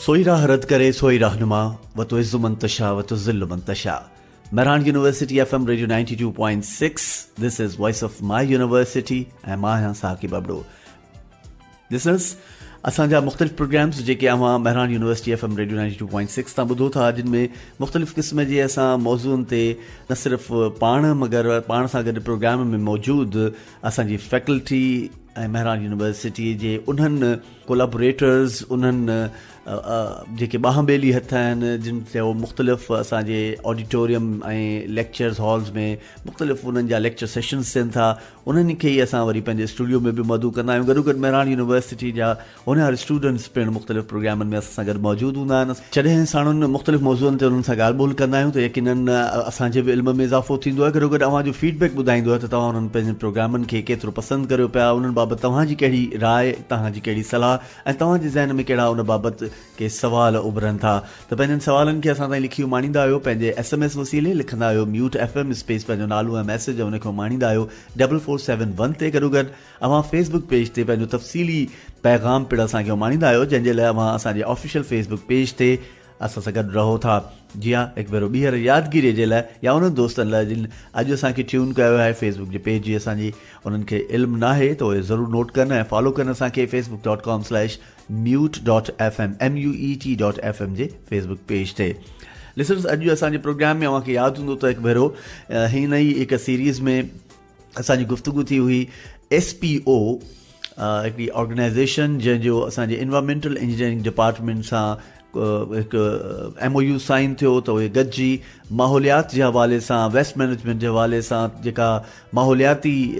सोई राह रद करे सोई रहनुमा व तो इज़्ज़ु मन तशा व तो ज़िल्लु मन तशा। Mehran University FM Radio 92.6. This is Voice of My University ऐं मां आहियां साकिब अबड़ो। Listeners, असांजा मुख़्तलिफ़ प्रोग्राम्स जेके अवां मेहरान यूनिवर्सिटी FM रेडियो 92.6 तां ॿुधो था, जिन में मुख़्तलिफ़ क़िस्म जे असां मौज़ूअनि ते न सिर्फ़ु पाण मगर पाण सां गॾु प्रोग्राम में मौजूदु असांजी फैकल्टी ऐं मेहरान यूनिवर्सिटी जे उन्हनि कोलैबोरेटर्स, उन्हनि जेके ॿाहं हथ आहिनि, जिन ते मुख़्तलिफ़ असांजे ऑडिटोरियम ऐं लेक्चर्स हॉल्स में मुख़्तलिफ़ उन्हनि जा लेक्चर सेशन्स थियनि था, उन्हनि खे ई असां वरी पंहिंजे स्टूडियो में बि मदू कंदा आहियूं। गॾो गॾु मेहरान यूनिवर्सिटी जा होनहार स्टूडेंट्स पिणु मुख़्तलिफ़ प्रोग्रामनि में असां सां गॾु मौजूदु हूंदा आहिनि। जॾहिं साणुनि मुख़्तलिफ़ मौज़ूअनि ते उन्हनि सां ॻाल्हि ॿोल कंदा आहियूं त यकीनन असांजे बि इल्म में इज़ाफ़ो थींदो आहे। गॾो गॾु अव्हांजो फीडबैक ॿुधाईंदो आहे त तव्हां उन्हनि पंहिंजे प्रोग्रामनि खे केतिरो पसंदि करियो पिया, उन्हनि बाबति तव्हांजी कहिड़ी राय, तव्हांजी कहिड़ी सलाह ऐं तव्हांजे ज़हन में कहिड़ा उन बाबति के सवाल उभरनि था, त पंहिंजनि सवालनि खे असां ताईं लिखी माणींदा आहियो। पंहिंजे SMS वसीले लिखंदा आहियो म्यूट FM स्पेस पंहिंजो नालो ऐं मैसेज, उनखे माणींदा आहियो 4471 ते। गॾो गॾु अव्हां फेसबुक पेज ते पंहिंजो तफ़सीली पैगाम पिणु असांखे माणींदा आहियो, जंहिंजे लाइ अव्हां असांजे ऑफिशियल फेसबुक पेज ते असां सां गॾु रहो था। जी हा, हिकु भेरो ॿीहर यादगिरीअ जे लाइ या उन्हनि दोस्तनि लाइ जिन अॼु असांखे ट्यून कयो आहे फेसबुक जे पेज जी असांजी, उन्हनि खे इल्मु नाहे त उहे ज़रूरु नोट कनि ऐं फॉलो कनि असांखे facebook.com/mute.fm MUET.FM जे फेसबुक पेज ते। लिसनर्स, अॼु असांजे प्रोग्राम में अव्हांखे यादि हूंदो त हिकु भेरो हिन ई हिकु सीरीज़ में असांजी गुफ़्तगू थी हुई SPO, हिकिड़ी ऑर्गेनाइज़ेशन जंहिंजो असांजे इन्वायरमेंटल इंजीनियरिंग डिपार्टमेंट सां हिकु MOU साइन थियो, त उहे गॾिजी माहौलियात जे हवाले सां, वेस्ट मैनेजमेंट जे हवाले सां जेका माहौलियाती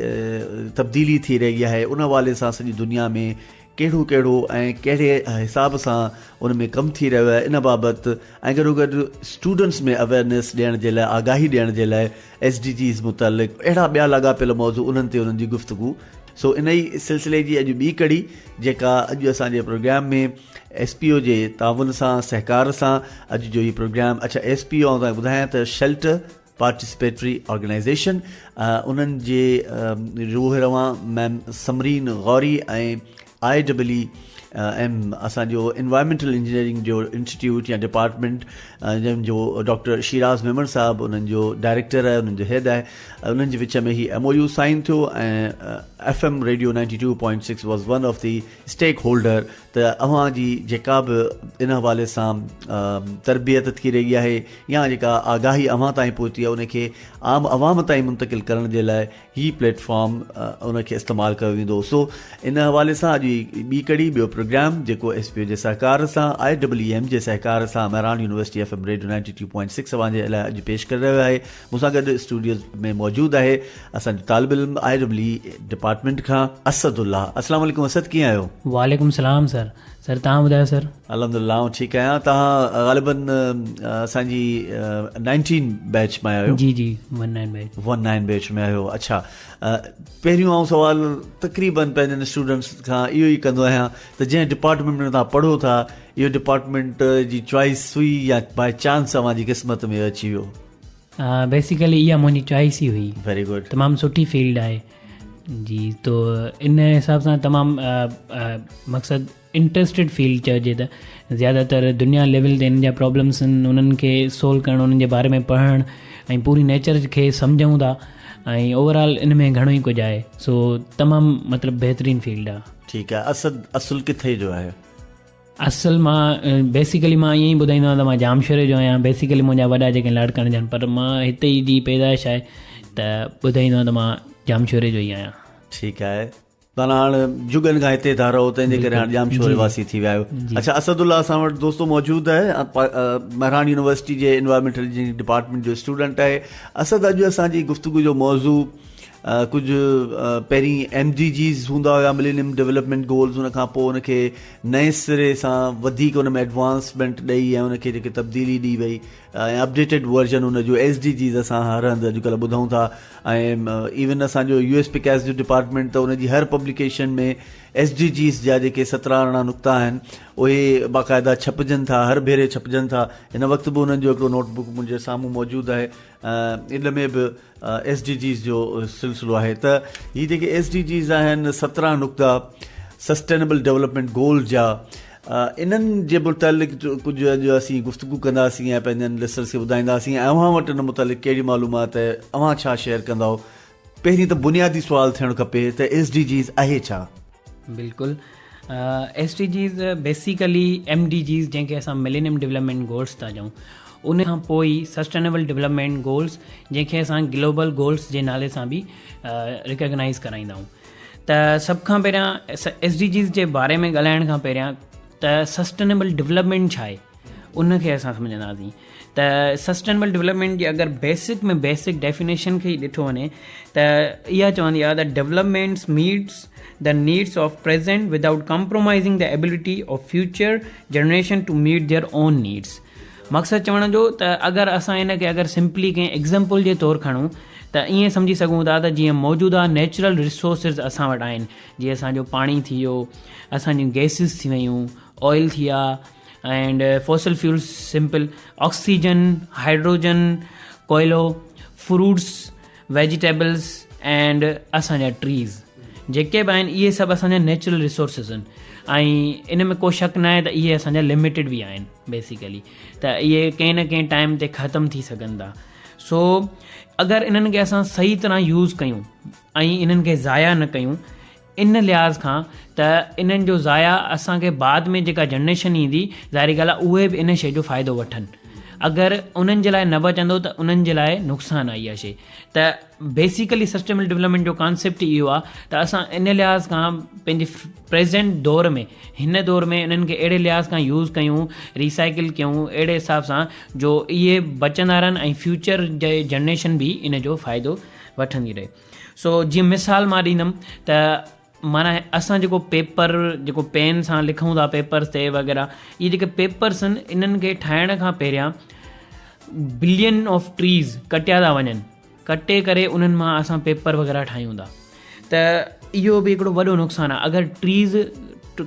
तब्दीली थी रही आहे उन हवाले सां सॼी दुनिया में कहिड़ो कहिड़ो ऐं कहिड़े हिसाब सां उन में कमु थी रहियो आहे इन बाबति, ऐं गॾो गॾु स्टूडेंट्स में अवेयरनेस ॾियण जे लाइ, आगाही ॾियण जे लाइ SDGs मुतलिक़ अहिड़ा ॿिया लाॻापियल मौज़ू उन्हनि ते उन्हनि जी गुफ़्तगू। सो इन ई सिलसिले जी अॼु ॿी कड़ी जेका अॼु असांजे प्रोग्राम में SPO जे ताउन सां, सहकार सां अॼु जो ई प्रोग्राम। अच्छा, SPO आउं तव्हांखे ॿुधायां त शेल्टर पार्टिसिपेटरी ऑर्गेनाइज़ेशन, उन्हनि जे रूह रवां मैम समरीन गौरी ऐं IEEM असांजो इन्वायरमेंटल इंजीनियरिंग जो इंस्टीट्यूट या डिपार्टमेंट जंहिंजो डॉक्टर शिराज़ मेमण साहब उन्हनि जो डायरेक्टर आहे, उन्हनि जो हेड आहे, उन्हनि जे विच में ही MOU साइन थियो ऐं FM radio 92.6 was one of the stakeholder. त अव्हां जी जेका बि इन हवाले सां तरबियत थी रही आहे या जेका आगाही अव्हां ताईं पहुती आहे उनखे आम अवाम ताईं मुंतक़िल करण जे लाइ ही प्लेटफॉर्म उनखे इस्तेमालु कयो वेंदो। सो इन हवाले सां अॼु ॿी कड़ी ॿियो प्रोग्राम जेको SPO जे सहकार सां, IEEM जे सहकार सां मेहरान यूनिवर्सिटी FM रेडियो 92.6 अव्हांजे लाइ अॼु पेश करे रहियो आहे। मूंसां गॾु स्टूडियो में मौजूदु आहे असांजो तालिब इल्म IEEE डिपार्टमेंट खां असदुल्ला। अस्सलाम वालेकुम असद, कीअं आहियो? वालेकुम सलाम सर। सर तव्हां ॿुधायो? सर अल्हम्दुलिल्लाह ठीकु आहियां। तव्हां ग़ालिबन असांजी 19 बैच में आहियो? जी जी 19 बैच में आहियो। अच्छा, पहिरियों आउं सुवालु तक़रीबन पंहिंजनि स्टूडेंट्स खां इहो ई कंदो आहियां त जंहिं डिपार्टमेंट में तव्हां पढ़ो था, इहो डिपार्टमेंट जी चॉइस हुई या बाय चांस अव्हांजी क़िस्मत में अची वियो? बेसिकली इहा मुंहिंजी चॉइस ई हुई। वेरी गुड, तमामु सुठी फील्ड आहे जी। तो इन हिसाब सां तमामु मक़सदु इंट्रस्टेड फील्ड चइजे त ज़्यादातर दुनिया लेवल ते इन जा प्रॉब्लम्स आहिनि, उन्हनि खे सोल्व करणु, उन्हनि जे बारे में पढ़णु ऐं पूरी नेचर खे सम्झूं था ऐं ओवरऑल इन में घणो ई कुझु आहे। सो तमामु मतिलबु बहितरीनु फील्ड आहे। ठीकु आहे। असुल किथे जो आहे? असुल मां बेसिकली मां ईअं ई ॿुधाईंदो आहियां त मां जामशोरे जो आहियां। बेसिकली मुंहिंजा वॾा जेके लाड़काणे जा आहिनि, पर मां हिते ई जी पैदाइश आहे त ॿुधाईंदो आहियां त मां जामशोरे जो ई आहियां। ठीकु आहे। तव्हां हाणे जुगनि खां हिते था रहो, तंहिंजे करे हाणे जामशोरे वासी थी विया आहियो। अच्छा, असदुल्ला असां वटि दोस्तो मौजूदु आहे, मेहरान यूनिवर्सिटी जे इन्वायरमेंटल इंजीनियरिंग डिपार्टमेंट जो स्टूडेंट आहे। असद, अॼु असांजी गुफ़्तगू जो मौज़ू कुझु पहिरीं MDGs हूंदा हुया, मिलेनियम डेवलपमेंट गोल्स, उनखां पोइ उनखे नए सिरे सां वधीक उन में एडवांसमेंट ॾेई ऐं उनखे जेके तब्दीली ॾी वई ऐं अपडेटेड वर्जन उनजो SDGs असां हर हंधि अॼुकल्ह ॿुधूं था। ऐं इवन असांजो USPCAS जो डिपार्टमेंट त उनजी हर पब्लिकेशन में SDGs जा जेके 17 नुक़्ता आहिनि उहे बाक़ाइदा छपजनि था, हर भेरे छपजनि था। हिन वक़्तु बि उन्हनि जो हिकिड़ो नोटबुक मुंहिंजे साम्हूं मौजूदु आहे, इन में बि SDGs जो सिलसिलो आहे। त हीअ जेके SDGs आहिनि 17 नुक़्ता सस्टेनेबल डेवलपमेंट गोल जा, इन्हनि जे मुतालिक़ कुझु अॼु असीं गुफ़्तगू कंदासीं ऐं पंहिंजनि लिसनर्स खे ॿुधाईंदासीं ऐं अव्हां वटि इन मुतालिक़ कहिड़ी मालूमात आहे, अव्हां छा शेयर कंदव? पहिरीं त बुनियादी सुवालु थियणु खपे त SDGs आहे छा? बिल्कुलु, SDGs बेसिकली MDGs जंहिंखे असां मिलेनियम डेवलपमेंट गोल्स था चऊं, उन खां पोइ सस्टेनेबल डेवलपमेंट गोल्स जंहिंखे असां ग्लोबल गोल्स जे नाले सां बि रिकॉग्नाइज़ कराईंदा आहियूं। त सभ खां पहिरियां SDGs जे बारे में ॻाल्हाइण खां पहिरियां त सस्टेनेबल डेवलपमेंट छा आहे उनखे असां सम्झंदासीं। त सस्टेनेबल डेवलपमेंट जी अगरि बेसिक में बेसिक डेफिनेशन खे ई ॾिठो वञे त इहा चवंदी आहे the developments meets the needs of present without compromising the ability of future generation to meet their own needs. मक़सदु चवण जो त अगरि असां इन खे अगरि सिंपली कंहिं एग्ज़ाम्पल जे तौरु खणूं त ईअं सम्झी सघूं था त जीअं मौजूदा नेचुरल रिसोर्सिस असां वटि आहिनि, जीअं असांजो पाणी थी वियो, असांजूं गैसिस थी वियूं, ऑयल थी विया and fossil fuels, simple oxygen, hydrogen, Coelho, fruits, vegetables and असांजा ट्रीज़ जेके बि आहिनि, इहे सभु असांजा नेचुरल रिसोर्सिस आहिनि ऐं इन में को शक न आहे त इहे असांजा लिमिटेड बि आहिनि बेसिकली, त इहे कंहिं न कंहिं टाइम ते ख़तमु थी सघनि था। सो अगरि इन्हनि खे असां सही तरह यूज़ कयूं ऐं इन्हनि खे ज़ाया न कयूं, इन लिहाज़ खां त इन्हनि जो ज़ाया असांखे बाद में जेका जनरेशन ईंदी, ज़ाहिरी ॻाल्हि आहे उहे बि इन शइ जो फ़ाइदो वठनि। अगरि उन्हनि जे लाइ न बचंदो त उन्हनि जे लाइ नुक़सानु आहे इहा शइ। त बेसिकली सस्टेनेबल डेवलपमेंट जो कॉन्सेप्ट इहो आहे त असां इन लिहाज़ खां पंहिंजे प्रेज़ेंट दौर में, हिन दौर में इन्हनि खे अहिड़े लिहाज़ खां यूज़ कयूं, रिसाइकिल कयूं अहिड़े हिसाब सां जो इहे बचंदा रहनि ऐं फ्यूचर जे जनरेशन बि इन जो फ़ाइदो वठंदी रहे। सो जीअं मिसाल मां ॾींदुमि त माना असां जेको पेपर, जेको पेन सां लिखूं था पेपर्स ते वग़ैरह, इहे जेके पेपर्स आहिनि इन्हनि खे ठाहिण खां पहिरियां बिलियन ऑफ ट्रीज़ कटिया था वञनि, कटे करे उन्हनि मां असां पेपर वग़ैरह ठाहियूं था। त इहो बि हिकिड़ो वॾो नुक़सानु आहे। अगरि ट्रीज़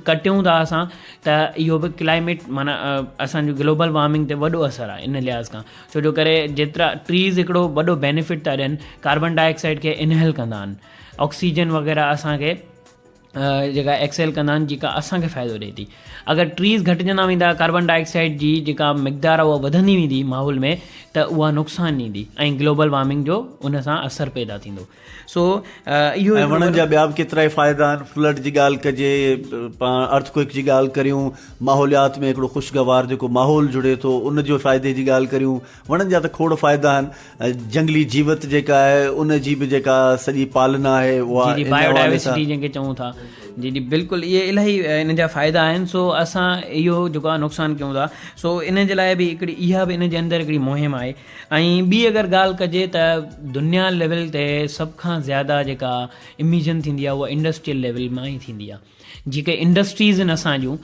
कटियूं था असां त इहो बि क्लाइमेट माना असांजो ग्लोबल वार्मिंग ते वॾो असरु आहे इन लिहाज़ खां, छो जो करे जेतिरा ट्रीज़ हिकिड़ो वॾो बेनिफिट था ॾियनि, कार्बन डाइऑक्साइड खे इनहेल कंदा आहिनि, ऑक्सीजन वग़ैरह असांखे जेका एक्सेल कंदा आहिनि, जेका असांखे फ़ाइदो ॾिए थी। अगरि ट्रीज़ घटिजंदा वेंदा, कार्बन डाइऑक्साइड जी जेका मिक़दार आहे उहा वधंदी वेंदी माहौल में, त उहा नुक़सानु ॾींदी ऐं ग्लोबल वार्मिंग जो उन सां असरु पैदा थींदो। सो इहो वणनि जा ॿिया बि केतिरा ई फ़ाइदा आहिनि। फ्लड जी ॻाल्हि कजे, पाण अर्थक्वेक जी ॻाल्हि करियूं, माहौलियात में हिकिड़ो ख़ुशगवार जेको माहौल जुड़े थो उन जो फ़ाइदे जी ॻाल्हि करियूं, वणनि जा त खोड़ फ़ाइदा आहिनि। जंगली जीवत जेका आहे उन जी बि जेका सॼी पालना आहे उहा बायोडाइवर्सिटी जंहिंखे चऊं था, जी जी बिल्कुलु, इहे इलाही इन जा फ़ाइदा आहिनि। सो असां इहो जेको आहे नुक़सानु कयूं था, सो इन जे लाइ बि हिकिड़ी इहा बि इन जे अंदरि हिकिड़ी मुहिम आहे। ऐं ॿी अगरि ॻाल्हि कजे त दुनिया लेवल ते सभ खां ज़्यादा जेका इमिजन थींदी आहे उहा इंडस्ट्रियल लेवल मां ई थींदी आहे। जेके इंडस्ट्रीज़ आहिनि असांजूं,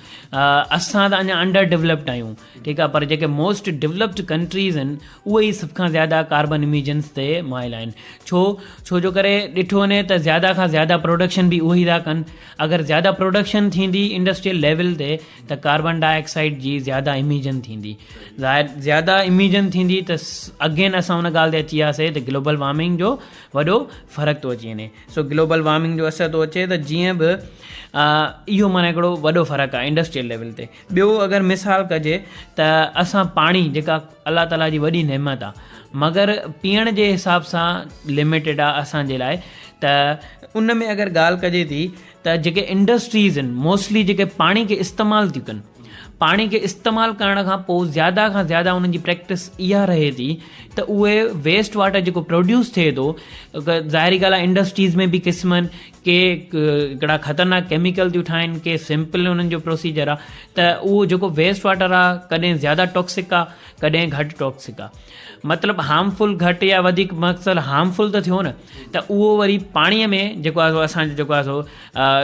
असां त अञा अंडर डेवलप्ड आहियूं, ठीकु आहे, पर जेके मोस्ट डेवलप्ड कंट्रीज़ आहिनि उहे ई सभ खां ज़्यादा कार्बन इमिजन्स ते माइल आहिनि। छो जो करे ॾिठो वञे त ज़्यादा खां ज़्यादा प्रोडक्शन बि उहे ई था कनि। अगरि ज़्यादा प्रोडक्शन थींदी इंडस्ट्रियल लेवल ते त कार्बन डाइऑक्साइड जी ज़्यादा इमिजन थींदी, ज़्यादा इमिजन थींदी त अगेन असां हुन ॻाल्हि ते अची वियासीं त ग्लोबल वार्मिंग जो वॾो फ़र्क़ु थो अची वञे। सो ग्लोबल वार्मिंग जो असरु थो अचे त जीअं बि इहो माना हिकिड़ो वॾो फ़र्क़ु आहे इंडस्ट्रियल लेवल ते। ॿियो अगरि मिसाल कजे त असां पाणी, जेका अलाह ताला जी वॾी नेमत आहे, मगर पीअण जे हिसाब सां लिमिटेड आहे असांजे लाइ, त उन में अगरि ॻाल्हि कजे थी त जेके इंडस्ट्रीज़ आहिनि मोस्टली जेके पाणी खे इस्तेमालु थियूं कनि, पाणी खे इस्तेमालु करण खां पोइ ज़्यादा खां ज़्यादा उन्हनि जी प्रैक्टिस इहा रहे थी त उहे वेस्ट वाटर जेको प्रोड्यूस थिए थो, ज़ाहिरी ॻाल्हि आहे इंडस्ट्रीज़ में बि क़िस्मनि के हिकिड़ा ख़तरनाक केमिकल थियूं ठाहिनि, के सिंपल उन्हनि जो प्रोसीजर आहे, त उहो जेको वेस्ट वाटर आहे कॾहिं ज़्यादा टॉक्सिक आहे, कॾहिं घटि टॉक्सिक आहे। मतिलबु हार्मफुल घटि या वधीक, मक़सदु हार्मफुल त थियो न, त उहो वरी पाणीअ में जेको आहे असांजो जेको आहे सो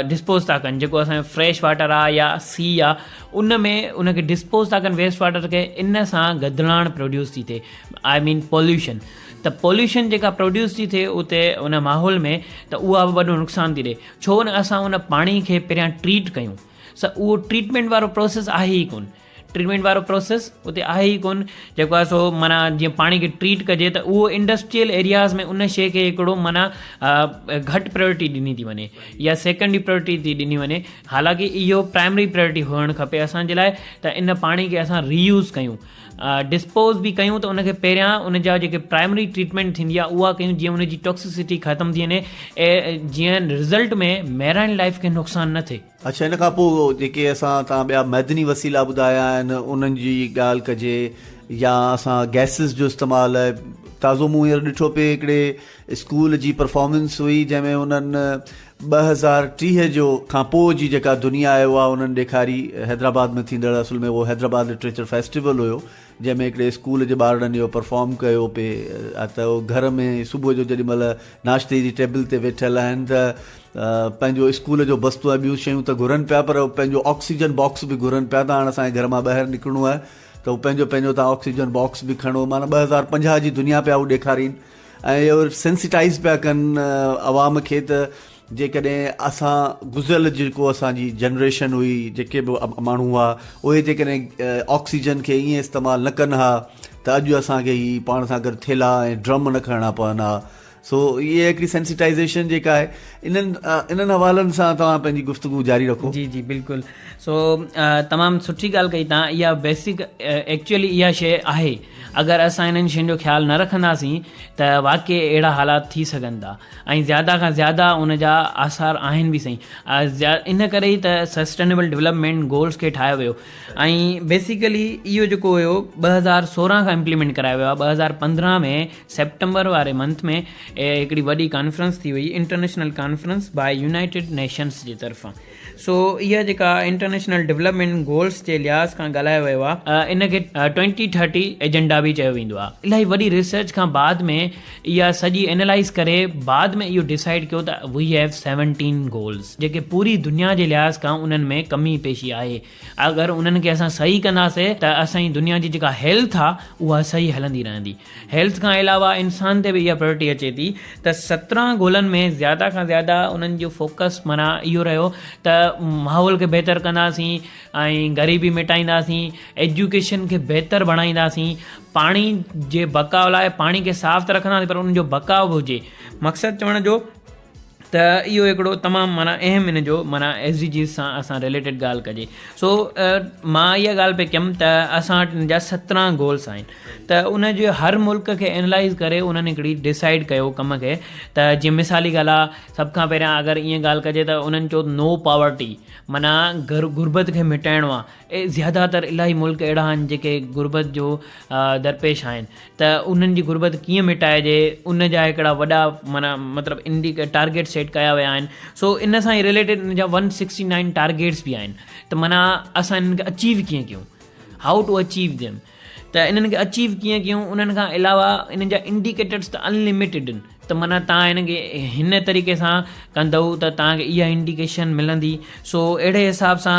डिस्पोज़ था कनि, जेको असांजो फ्रेश वाटर आहे या सी आहे, उन में उनखे डिस्पोज़ था कनि वेस्ट वाटर खे, इन सां गदलाण प्रोड्यूस थी थिए, आई मीन पॉल्यूशन। त पॉल्यूशन जेका प्रोड्यूस थी थिए उते उन माहौल में, त उहा बि वॾो नुक़सानु थी ॾिए। छो न असां उन पाणी खे पहिरियां ट्रीट कयूं, उहो ट्रीटमेंट वारो प्रोसेस आहे ई कोन। ट्रीटमेंट वारो प्रोसेस उते आहे ई कोन जेको आहे सो माना जीअं पाणी खे ट्रीट कजे त उहो इंडस्ट्रियल एरियाज़ में उन शइ खे हिकिड़ो माना घटि प्रायोरिटी ॾिनी थी वञे या सेकेंडरी प्रायोरिटी थी ॾिनी वञे, हालांकि इहो प्राइमरी प्रायोरिटी हुअणु खपे असांजे लाइ त इन पाणी खे असां रीयूज़ कयूं, डिस्पोज़ बि कयूं त उनखे पहिरियां उन जा जेके प्राइमरी ट्रीटमेंट थींदी आहे उहा कयूं जीअं उनजी टॉक्सिसिटी ख़तमु थी वञे ऐं जीअं रिज़ल्ट में मैराइन लाइफ खे नुक़सानु न थिए। अच्छा, इन खां पोइ जेके असां तव्हां ॿिया मैदनी वसीला ॿुधाया आहिनि उन्हनि जी ॻाल्हि कजे या असां गैसिस जो इस्तेमालु आहे, ताज़ो मूं हींअर ॾिठो पिए हिकिड़े स्कूल जी परफॉर्मेंस हुई जंहिंमें उन्हनि 2030 जो खां पोइ जी जेका दुनिया आयो आहे उन्हनि ॾेखारी, हैदराबाद में थींदड़ असुल में उहो हैदराबाद लिटरेचर फेस्टिवल हुयो जंहिंमें हिकिड़े स्कूल जे ॿारनि इहो परफॉर्म कयो पिए त उहो घर में सुबुह जो जेॾी महिल नाश्ते जी टेबल ते वेठल आहिनि त पंहिंजो स्कूल जो बस्तो ऐं ॿियूं शयूं त घुरनि पिया पर पंहिंजो ऑक्सीजन बॉक्स बि घुरनि पिया त हाणे असांजे घर मां ॿाहिरि निकिरणो आहे त उहो पंहिंजो तव्हां ऑक्सीजन बॉक्स बि खणो, माना 2050 जी दुनिया पिया उहो ॾेखारीनि ऐं इहो सेंसिटाइज़ पिया कनि अवाम खे त जेकॾहिं असां गुज़िरियल जेको असांजी जनरेशन हुई जेके बि माण्हू हुआ उहे जेकॾहिं ऑक्सीजन खे ईअं इस्तेमालु न कनि हा त अॼु असांखे ही पाण सां गॾु थेला ऐं ड्रम न खणणा पवंदा हा। सो इहे हिकिड़ी सेंसिटाइज़ेशन जेका आहे इन्हनि हवालनि सां तव्हां पंहिंजी गुफ़्तगू जारी रखो। जी जी बिल्कुलु। सो तमामु सुठी ॻाल्हि कई तव्हां, इहा बेसिक एक्चुअली इहा शइ आहे, अगरि असां इन्हनि शयुनि जो ख़्यालु न रखंदासीं त वाक़ई अहिड़ा हालात थी सघनि था ऐं ज़्यादा खां ज़्यादा उन जा आसार आहिनि बि सही। इन करे ई त सस्टेनेबल डेवलपमेंट गोल्स खे ठाहियो वियो ऐं बेसिकली इहो जेको हुयो 2016 खां इम्प्लीमेंट करायो वियो आहे। 2015 में सेप्टेंबर वारे मंथ में हिकिड़ी वॾी कॉन्फ्रेंस थी हुई, international conference by United Nations जी तरफ़ां। सो इहा जेका इंटरनेशनल डेवलपमेंट गोल्स जे लिहाज़ खां ॻाल्हायो वियो आहे, इनखे 2030 एजेंडा बि चयो वेंदो आहे। इलाही वॾी रिसर्च खां बाद में इहा सॼी एनालाइज़ करे बाद में इहो डिसाइड कयो त वी हैव 17 गोल्स जेके पूरी दुनिया जे लिहाज़ खां उन्हनि में कमी पेशी आहे। अगरि उन्हनि खे असां सही कंदासीं त असांजी दुनिया जी जेका हेल्थ आहे उहा सही हलंदी रहंदी। हेल्थ खां अलावा इंसान ते बि इहा प्रायोरिटी अचे थी त 17 गोलनि में ज़्यादा खां ज़्यादा उन्हनि जो फोकस माना इहो रहियो त माहौल खे बहितर कंदासीं ऐं ग़रीबी मिटाईंदासीं, एजुकेशन खे बहितर बणाईंदासीं, पाणी जे बकाव लाइ पाणी खे साफ़ त रखंदासीं पर उन जो बकाव बि हुजे। मक़सदु चवण जो त इहो हिकिड़ो तमामु माना अहम इन जो माना SDGs सां असां रिलेटेड ॻाल्हि कजे। सो मां इहा ॻाल्हि पे कयमि त असां वटि इन जा 17 गोल्स आहिनि त उन जे हर मुल्क खे एनालाइज़ करे उन्हनि हिकिड़ी डिसाइड कयो कम खे त जीअं मिसाली ॻाल्हि आहे, सभ खां पहिरियां अगरि ईअं ॻाल्हि कजे त उन्हनि चयो नो पॉवर्टी, माना गुरबत खे मिटाइणो आहे। ज़्यादातर इलाही मुल्क अहिड़ा आहिनि जेके गुरबत जो दरपेश आहिनि त उन्हनि जी गुरबत कीअं मिटाइजे उन जा हिकिड़ा वॾा माना मतिलबु टारगेट सेट कया विया आहिनि। सो इन सां ई रिलेटेड इन जा 169 टारगेट्स बि आहिनि त माना असां इन्हनि खे अचीव कीअं कयूं, हाउ टू अचीव देम, त इन्हनि खे अचीव कीअं कयूं। उन्हनि खां अलावा इन्हनि जा इंडिकेटर्स त अनलिमिटेड आहिनि त माना तव्हां हिनखे हिन तरीक़े सां कंदव त तव्हांखे इहा इंडिकेशन मिलंदी। सो अहिड़े हिसाब सां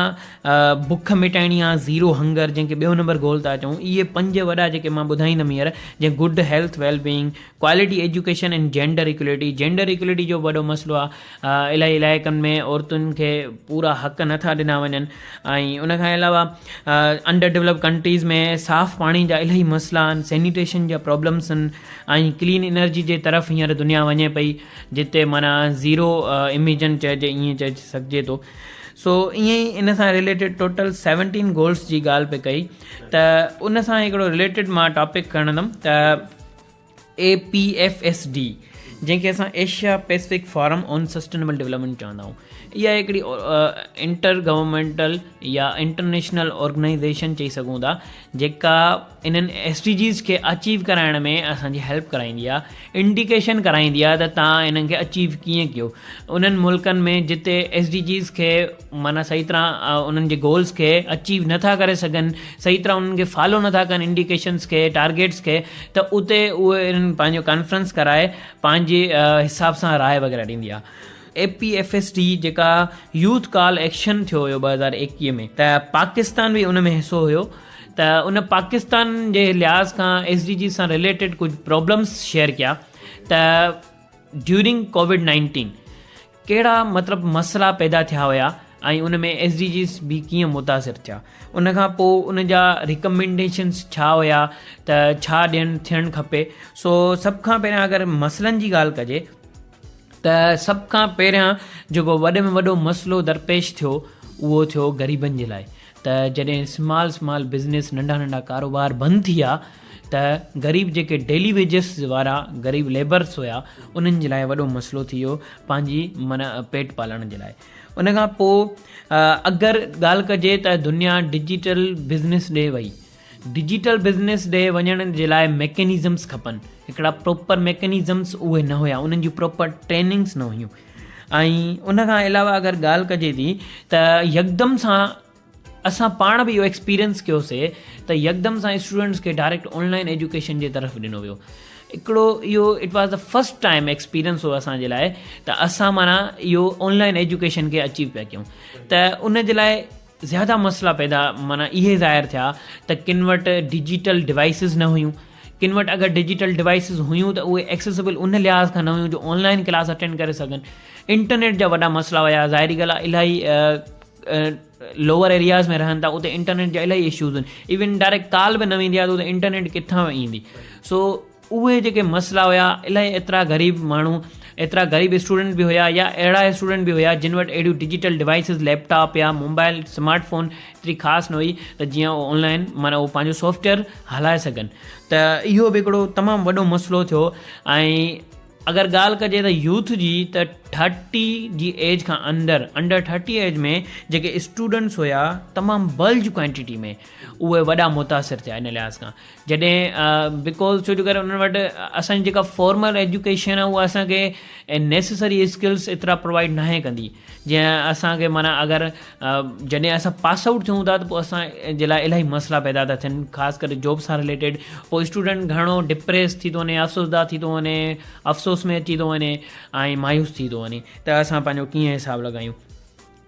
बुख मिटाइणी आहे, ज़ीरो हंगर जंहिंखे ॿियो नंबर गोल था चऊं। इहे 5 वॾा जेके मां ॿुधाईंदुमि हींअर, जीअं good health wellbeing, quality education and gender equality. Gender equality जो वॾो मसइलो आहे, इलाही इलाइक़नि में औरतुनि खे पूरा हक़ नथा ॾिना वञनि ऐं उनखां अलावा अंडर डेवलप कंट्रीज़ में साफ़ पाणी जा इलाही मसइला आहिनि, सैनिटेशन जा प्रॉब्लम्स आहिनि ऐं क्लीन एनर्जी जे तरफ़ हींअर दुनिया वञे पई जिते माना ज़ीरो इमिजन चइजे, ईअं चई सघिजे थो। सो ईअं ई इन सां रिलेटेड टोटल 17 गोल्स जी ॻाल्हि पे कई त उन सां हिकिड़ो रिलेटेड मां टॉपिक खणंदुमि त APFSD जंहिंखे असां Asia Pacific forum on sustainable development चवंदा आहियूं। इहा हिकिड़ी इंटर गवर्नमेंटल या इंटरनेशनल ऑर्गेनाइज़ेशन चई सघूं था जेका इन्हनि SDGs खे अचीव कराइण में असांजी हेल्प कराईंदी आहे, इंडिकेशन कराईंदी आहे त तव्हां इन्हनि खे अचीव कीअं कयो। उन्हनि मुल्कनि में जिते SDGs खे माना सही तरह उन्हनि जे गोल्स खे अचीव नथा करे सघनि, सही तरह उन्हनि खे फॉलो नथा कनि इंडिकेशन्स खे, टारगेट्स खे, त उते उहे इन्हनि पंहिंजो कॉन्फ्रेंस कराए पंहिंजे हिसाब सां राय वग़ैरह ॾींदी आहे। APFSD जेका यूथ कॉल एक्शन थियो हुयो 2021 में, त पाकिस्तान बि उन में हिसो हुयो। त उन पाकिस्तान जे लिहाज़ खां SDG सां रिलेटेड कुझु प्रॉब्लम्स शेयर कया त ड्यूरिंग COVID-19 कहिड़ा मतिलबु मसइला पैदा थिया हुया ऐं उन में SDGs बि कीअं मुतासिर थिया, उन खां पोइ उन जा रिकमेंडेशन्स छा हुया त छा थियणु खपे। सो सभ खां पहिरियां अगरि मसइलनि जी ॻाल्हि कजे त सभ खां पहिरियां जेको वॾे में वॾो मसइलो दरपेश थियो उहो थियो ग़रीबनि जे लाइ। त जॾहिं स्मॉल बिज़नेस नंढा नंढा कारोबार बंदि थी विया त ग़रीब जेके डेली वेजिस वारा ग़रीब लेबर्स हुया उन्हनि जे लाइ वॾो मसइलो थी वियो पंहिंजी माना पेट पालण जे लाइ। उन खां पोइ अगरि ॻाल्हि कजे त दुनिया डिजिटल बिज़नेस ॾे वई, डिजिटल बिज़नेस ॾे वञण जे लाइ मैकेनिज़म्स खपनि, हिकिड़ा प्रॉपर मैकेनिज़म्स उहे न हुया, उन्हनि जूं प्रॉपर ट्रेनिंग्स न हुयूं। ऐं उन खां अलावा अगरि ॻाल्हि कजे थी त यकदम सां असां पाण बि इहो एक्सपीरियंस कयोसीं त यकदम सां स्टूडेंट्स खे डायरेक्ट ऑनलाइन एजुकेशन जे तरफ़ ॾिनो वियो। हिकिड़ो इहो it was the first time experience हो असांजे लाइ त असां माना इहो ऑनलाइन एजुकेशन खे अचीव पिया कयूं। त उन जे लाइ ज़्यादा मसइला पैदा माना इहे ज़ाहिर थिया त किन वटि डिजिटल डिवाइसिस न हुयूं, किन वटि अगरि डिजिटल डिवाइसिस हुयूं त उहे एक्सेसिबल उन लिहाज़ खां न हुयूं जो ऑनलाइन क्लास अटेंड करे सघनि। इंटरनेट जा वॾा मसइला हुया, ज़ाहिरी ॻाल्हि आहे इलाही लोअर एरियाज़ में रहनि था, उते इंटरनेट जा इलाही इशूज़ आहिनि, इवन डायरेक्ट कॉल बि न वेंदी आहे त उते इंटरनेट किथां ईंदी। सो उहे जेके मसइला हुया, इलाही एतिरा ग़रीब माण्हू, एतिरा ग़रीब स्टूडेंट बि हुया या अहिड़ा स्टूडेंट बि हुया जिन वटि अहिड़ियूं डिजिटल डिवाइसिस लैपटॉप या मोबाइल स्मार्टफोन एतिरी ख़ासि न हुई त जीअं उहो ऑनलाइन माना उहो पंहिंजो सॉफ्टवेयर हलाए सघनि। त इहो बि हिकिड़ो तमामु वॾो मसइलो थियो। ऐं अगरि ॻाल्हि कजे त यूथ जी त 30 जी एज खां अंडर 30 एज में जेके स्टूडेंट्स हुया तमामु बल्ज क्वांटिटी में उहे वॾा मुतासिर थिया इन लिहाज़ खां, जॾहिं बिकॉज़ छो जो करे उन्हनि वटि असांजी जेका फॉर्मल एजुकेशन आहे उहा असांखे नेसेसरी स्किल्स एतिरा प्रोवाइड नाहे कंदी। जीअं असांखे माना अगरि जॾहिं असां पास आउट थियूं था त पोइ असां जे लाइ इलाही मसइला पैदा था थियनि, ख़ासि करे जॉब सां रिलेटेड। पोइ स्टूडेंट घणो डिप्रेस थी थो वञे, अफ़सोसदार थी थो वञे, अफ़सोस में अची थो वञे ऐं मायूस थी थो वञे। त असां पंहिंजो कीअं हिसाबु लॻायूं,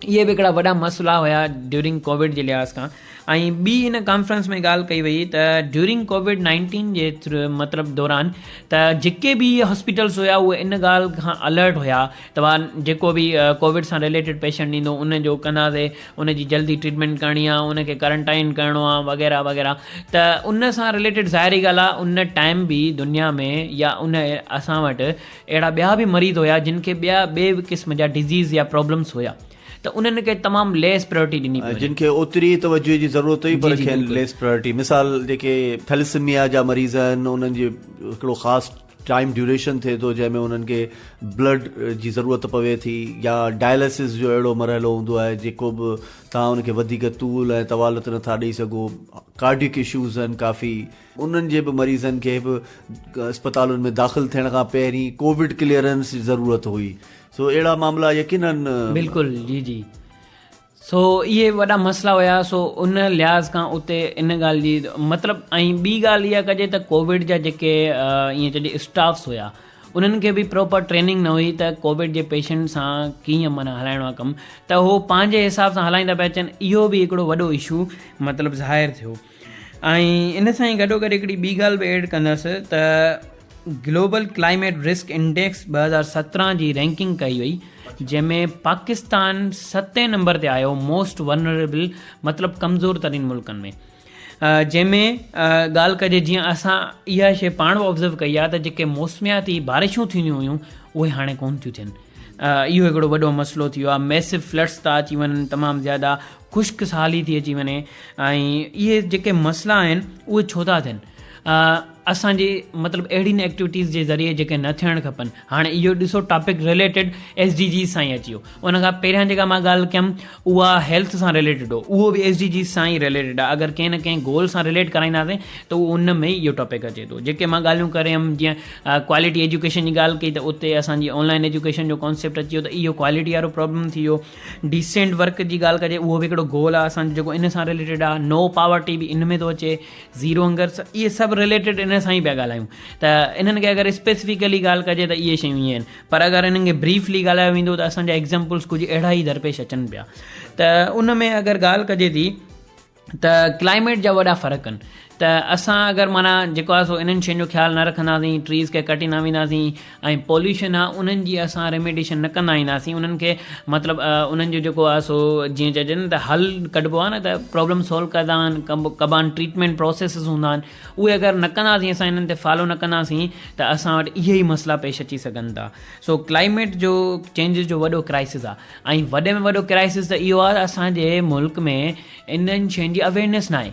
इहे बि हिकिड़ा वॾा मसइला हुया ड्यूरिंग कोविड जे लिहाज़ खां। ऐं ॿी हिन कॉन्फ्रेंस में ॻाल्हि कई वई त ड्यूरिंग कोविड-19 जे मतिलबु दौरान त जेके बि हॉस्पिटल्स हुया उहे इन ॻाल्हि खां अलर्ट हुया त जेको बि कोविड सां रिलेटेड पेशेंट ईंदो उनजो कंदासीं, उनजी जल्दी ट्रीटमेंट करणी आहे, उनखे क्वारंटाइन करिणो आहे वग़ैरह वग़ैरह। त उन सां रिलेटेड ज़ाहिरी ॻाल्हि आहे उन टाइम बि दुनिया में या उन असां वटि अहिड़ा ॿिया बि मरीज़ हुया जिन खे ॿिए क़िस्म जा डिज़ीज़ या प्रॉब्लम्स हुया, त उन्हनि खे तमामु लेस प्रायोरिटी ॾिनी पई, जिन खे ओतिरी तवज्जो जी ज़रूरत हुई पर खेनि लेस प्रायोरिटी। मिसाल जेके थैलेसीमिया जा मरीज़ आहिनि उन्हनि जी हिकिड़ो ख़ासि टाइम ड्यूरेशन थिए थो जंहिंमें उन्हनि खे ब्लड जी ज़रूरत पवे थी, या डायलिसिस जो अहिड़ो मरहलो हूंदो आहे जेको बि तव्हां उनखे वधीक तूल ऐं तवालत नथा ॾेई सघो, कार्डिक इशूज़ आहिनि काफ़ी। उन्हनि जे बि मरीज़नि खे बि अस्पतालुनि में दाख़िल थियण खां पहिरीं कोविड क्लियरेंस जी ज़रूरत हुई। सो अहिड़ा मामला यकीनन बिल्कुलु जी जी। सो इहे वॾा मसइला हुया। सो उन लिहाज़ खां उते इन ॻाल्हि जी मतिलबु। ऐं ॿी ॻाल्हि इहा कजे त कोविड जा जेके ईअं चइजे स्टाफ्स हुया उन्हनि खे बि प्रॉपर ट्रेनिंग न हुई त कोविड जे पेशेंट सां कीअं माना हलाइणो आहे कमु, त उहो पंहिंजे हिसाब सां हलाईंदा पिया अचनि। इहो बि हिकिड़ो वॾो इशू मतिलबु ज़ाहिर थियो। ऐं इन सां ई गॾोगॾु हिकिड़ी ॿी ॻाल्हि बि एड कंदसि त ग्लोबल क्लाइमेट रिस्क इंडेक्स 2017 जी रैंकिंग कई वई जंहिंमें पाकिस्तान 7 नंबर ते आयो मोस्ट वनरेबल मतिलबु कमज़ोर तरीन मुल्कनि में, जंहिंमें ॻाल्हि कजे जीअं असां इहा शइ पाण ऑब्ज़र्व कई आहे त जेके मौसमियाती बारिशूं थींदियूं हुयूं उहे हाणे कोन थियूं थियनि। इहो हिकिड़ो वॾो मसइलो थी वियो आहे। मैसिव फ्लड्स था अची वञनि, तमामु ज़्यादा ख़ुश्क साली थी अची वञे। ऐं इहे जेके मसइला आहिनि उहे छो था थियनि, असांजी मतिलबु अहिड़ियुनि एक्टिविटीज़ जे ज़रिए जेके न थियणु खपनि। हाणे इहो ॾिसो टॉपिक रिलेटेड SDGs सां ई अची वियो। उन खां पहिरियां जेका मां ॻाल्हि कयमि उहा हेल्थ सां रिलेटेड हो, उहो बि SDGs सां ई रिलेटेड आहे। अगरि कंहिं न कंहिं गोल सां रिलेट कराईंदासीं त उहो उन में ई इहो टॉपिक अचे थो। जेके मां ॻाल्हियूं कयमि जीअं क्वालिटी एजुकेशन जी ॻाल्हि कई त उते असांजी ऑनलाइन एजुकेशन जो कॉन्सेप्ट अची वियो त इहो क्वालिटी वारो प्रॉब्लम थी वियो। डिसेंट वर्क जी ॻाल्हि कजे उहो बि हिकिड़ो गोल आहे असांजो जेको इन सां रिलेटेड आहे। नो पावर्टी बि इन में थो अचे, ज़ीरो हंगर, इहे सभु रिलेटेड इन सां ई पिया ॻाल्हायूं। त इन्हनि खे अगरि स्पेसिफिकली ॻाल्हि कजे त इहे शयूं ईअं आहिनि, पर अगरि इन्हनि खे ब्रीफली ॻाल्हायो वेंदो त असांजा एग्ज़ाम्पल्स कुझु अहिड़ा ई दरपेश अचनि पिया। त उन में अगरि ॻाल्हि कजे थी त क्लाइमेट जा वॾा फ़र्क़ु आहिनि। त असां अगरि माना जेको आहे सो इन्हनि शयुनि जो ख़्यालु न रखंदासीं, ट्रीज़ खे कटी न वेंदासीं ऐं पॉल्यूशन आहे उन्हनि जी असां रेमेडिएशन न कंदा ईंदासीं, उन्हनि खे मतिलबु उन्हनि जो जेको आहे सो जीअं चइजनि त हल कढिबो आहे न, त प्रॉब्लम सोल्व कंदा आहिनि, कबा आहिनि ट्रीटमेंट प्रोसेसिस हूंदा आहिनि, उहे अगरि न कंदासीं, असां इन्हनि ते फॉलो न कंदासीं त असां वटि इहे ई मसइला पेश अची सघनि था। सो क्लाइमेट जो चेंजिस जो वॾो क्राइसिस आहे ऐं वॾे में वॾो क्राइसिस त इहो आहे असांजे मुल्क में इन्हनि शयुनि जी अवेयरनेस न आहे।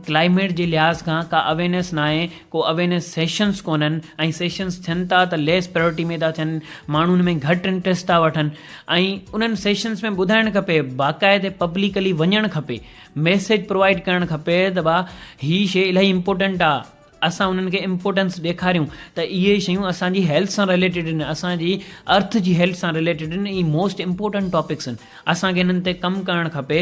क्लाइमेट जे लिहाज़ खां का अवेयरनेस न आहे, को अवेयरनेस सेशन्स कोन्हनि ऐं सेशन्स थियनि था त लेस प्रायोरिटी में था थियनि, माण्हुनि में घटि इंट्रस्ट था वठनि ऐं उन्हनि सेशन्स में ॿुधाइणु खपे, बाक़ाइदे पब्लिकली वञणु खपे, मैसेज प्रोवाइड करणु खपे त भाउ हीअ शइ इलाही इम्पोर्टेंट आहे, असां उन्हनि खे इम्पोर्टेंस ॾेखारियूं त इहे शयूं असांजी हेल्थ सां रिलेटेड आहिनि, असांजी अर्थ जी हेल्थ सां रिलेटेड आहिनि, इहे मोस्ट इम्पोर्टेंट टॉपिक्स आहिनि, असांखे इन्हनि ते कमु करणु खपे।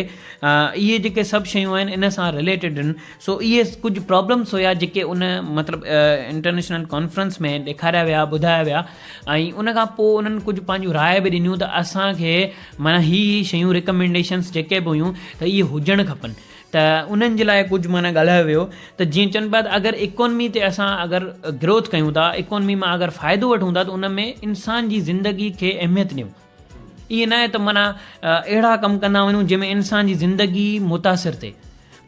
इहे जेके सभु शयूं आहिनि इन सां रिलेटेड आहिनि। सो इहे कुझु प्रॉब्लम्स हुया जेके उन मतिलबु इंटरनेशनल कॉन्फ्रेंस में ॾेखारिया विया, ॿुधाया विया ऐं उन खां पोइ उन्हनि कुझु पंहिंजूं राय बि ॾिनियूं त असांखे माना हीअ शयूं रिकमेंडेशन्स जेके बि हुयूं त इहे हुजणु खपनि। त उन्हनि जे लाइ कुझु माना ॻाल्हायो वियो त जीअं चवनि पिया त अगरि इकोनॉमी ते असां अगरि ग्रोथ कयूं था, इकोनॉमी मां अगरि फ़ाइदो वठूं था त उन में इंसान जी ज़िंदगी खे अहमियत ॾियूं। ईअं न आहे त माना अहिड़ा कमु कंदा वञूं जंहिंमें इंसान जी ज़िंदगी मुतासिर थिए,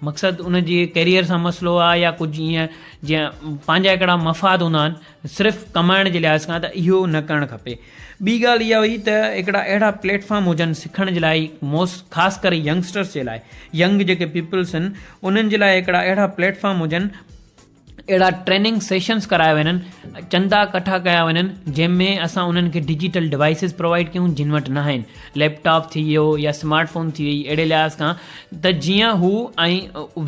मक़सदु उन जे कैरियर सां मसइलो आहे या कुझु ईअं जीअं पंहिंजा हिकिड़ा मफ़ाद हूंदा आहिनि सिर्फ़ु कमाइण जे लिहाज़ खां, त इहो न करणु खपे। ॿी ॻाल्हि इहा हुई त हिकिड़ा अहिड़ा प्लेटफॉर्म हुजनि सिखण जे लाइ, ख़ासि करे यंगस्टर्स जे लाइ, यंग जेके पीपल्स आहिनि उन्हनि जे लाइ हिकिड़ा अहिड़ा प्लेटफॉर्म हुजनि, अहिड़ा ट्रेनिंग सेशन्स कराया वञनि, चंदा कठा कया वञनि जंहिंमें असां उन्हनि खे डिजिटल डिवाइसिस प्रोवाइड कयूं जिन वटि न आहिनि, लैपटॉप थी वियो या स्मार्टफोन थी वई, अहिड़े लिहाज़ खां त जीअं हू ऐं